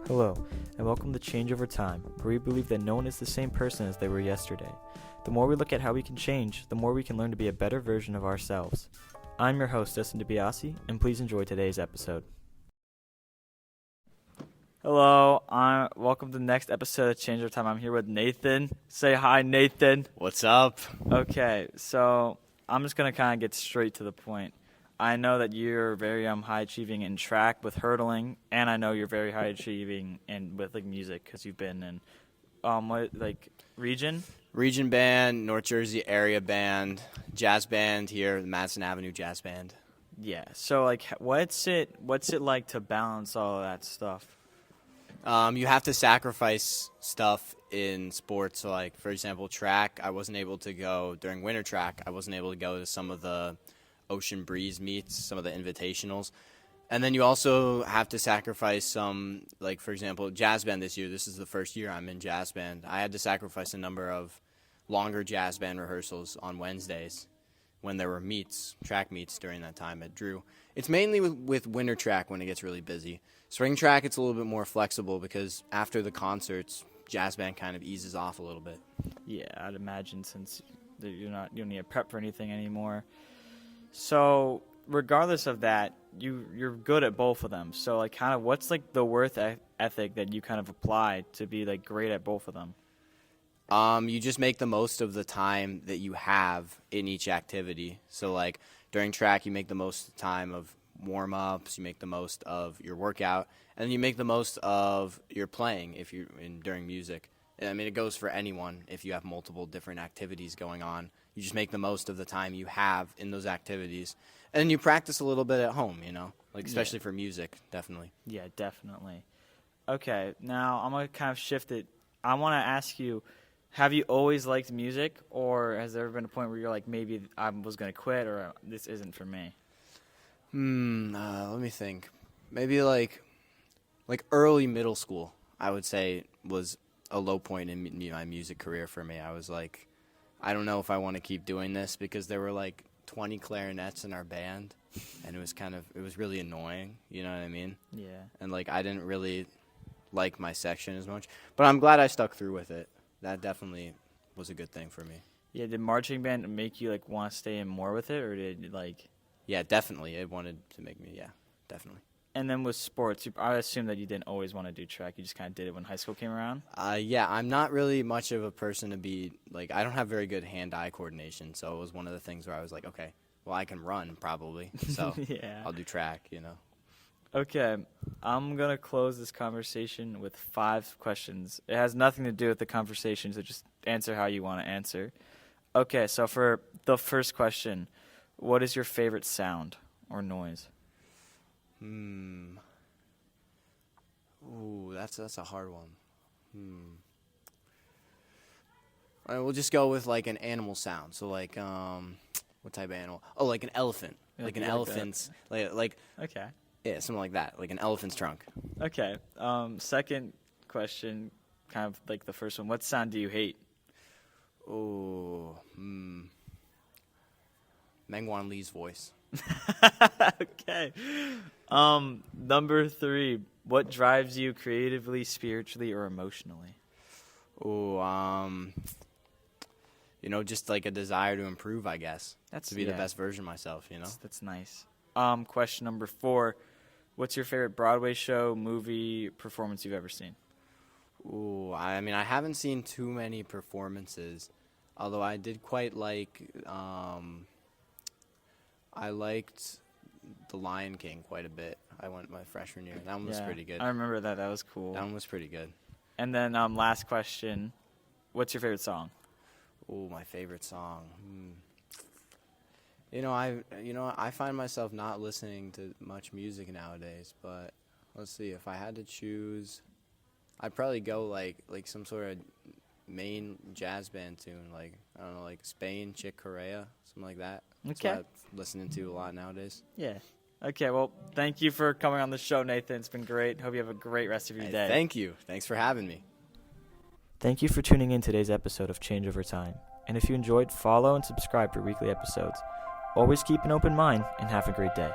Hello, and welcome to Change Over Time, where we believe that no one is the same person as they were yesterday. The more we look at how we can change, the more we can learn to be a better version of ourselves. I'm your host, Dustin DiBiase, and please enjoy today's episode. Hello, welcome to the next episode of Change Over Time. I'm here with Nathan. Say hi, Nathan. What's up? Okay, so I'm just going to kind of get straight to the point. I know that you're very high achieving in track with hurdling, and I know you're very high achieving with music because you've been in region Band, North Jersey area band, jazz band here, the Madison Avenue Jazz Band. Yeah. So what's it like to balance all of that stuff? You have to sacrifice stuff in sports. So for example, track. I wasn't able to go during winter track. I wasn't able to go to some of the Ocean Breeze meets, some of the invitationals. And then you also have to sacrifice some, for example, jazz band this year. This is the first year I'm in jazz band. I had to sacrifice a number of longer jazz band rehearsals on Wednesdays when there were track meets during that time at Drew. It's mainly with winter track when it gets really busy. Spring track, it's a little bit more flexible because after the concerts, jazz band kind of eases off a little bit. Yeah, I'd imagine since you don't need to prep for anything anymore. So regardless of that, you're good at both of them. So what's the work ethic that you kind of apply to be great at both of them? You just make the most of the time that you have in each activity. So during track, you make the most time of warm-ups, you make the most of your workout, and then you make the most of your playing during music. I mean, it goes for anyone if you have multiple different activities going on. You just make the most of the time you have in those activities. And then you practice a little bit at home, especially for music, definitely. Yeah, definitely. Okay, now I'm going to kind of shift it. I want to ask you, have you always liked music, or has there ever been a point where you're maybe I was going to quit, or this isn't for me? Let me think. Maybe early middle school, I would say, was a low point in my music career for me. I was I don't know if I want to keep doing this because there were 20 clarinets in our band, and it was really annoying, you know what I mean? Yeah. And I didn't really like my section as much, but I'm glad I stuck through with it. That definitely was a good thing for me. Yeah, did marching band make you want to stay in more with it, or did Yeah, definitely. It wanted to make me, yeah, definitely. And then with sports, I assume that you didn't always want to do track. You just kind of did it when high school came around? Yeah, I'm not really much of a person to be, I don't have very good hand-eye coordination, so it was one of the things where I was okay, well, I can run probably, so yeah. I'll do track, Okay, I'm going to close this conversation with 5 questions. It has nothing to do with the conversation, so just answer how you want to answer. Okay, so for the first question, what is your favorite sound or noise? Ooh, that's a hard one. All right, we'll just go with an animal sound. So what type of animal? Oh, an elephant. An elephant's Okay. Yeah, something like that. An elephant's trunk. Okay. Second question, kind of like the first one. What sound do you hate? Oh, Mengwan Lee's voice. Okay. Number 3, what drives you creatively, spiritually, or emotionally? Oh, just a desire to improve, I guess. To be the best version of myself, That's nice. Question number 4, what's your favorite Broadway show, movie, performance you've ever seen? Ooh, I mean, I haven't seen too many performances, although I did quite I liked The Lion King quite a bit. I went my freshman year. That one was pretty good. I remember that. That was cool. That one was pretty good. And then last question, what's your favorite song? Oh, my favorite song. I find myself not listening to much music nowadays, but let's see. If I had to choose, I'd probably go like some sort of main jazz band tune, I don't know, Spain, Chick Corea, something like that. That's Okay. what I'm listening to a lot nowadays. Yeah. Okay, well, thank you for coming on the show, Nathan. It's been great. Hope you have a great rest of your day. Thank you. Thanks for having me. Thank you for tuning in today's episode of Change Over Time. And if you enjoyed, follow and subscribe for weekly episodes. Always keep an open mind and have a great day.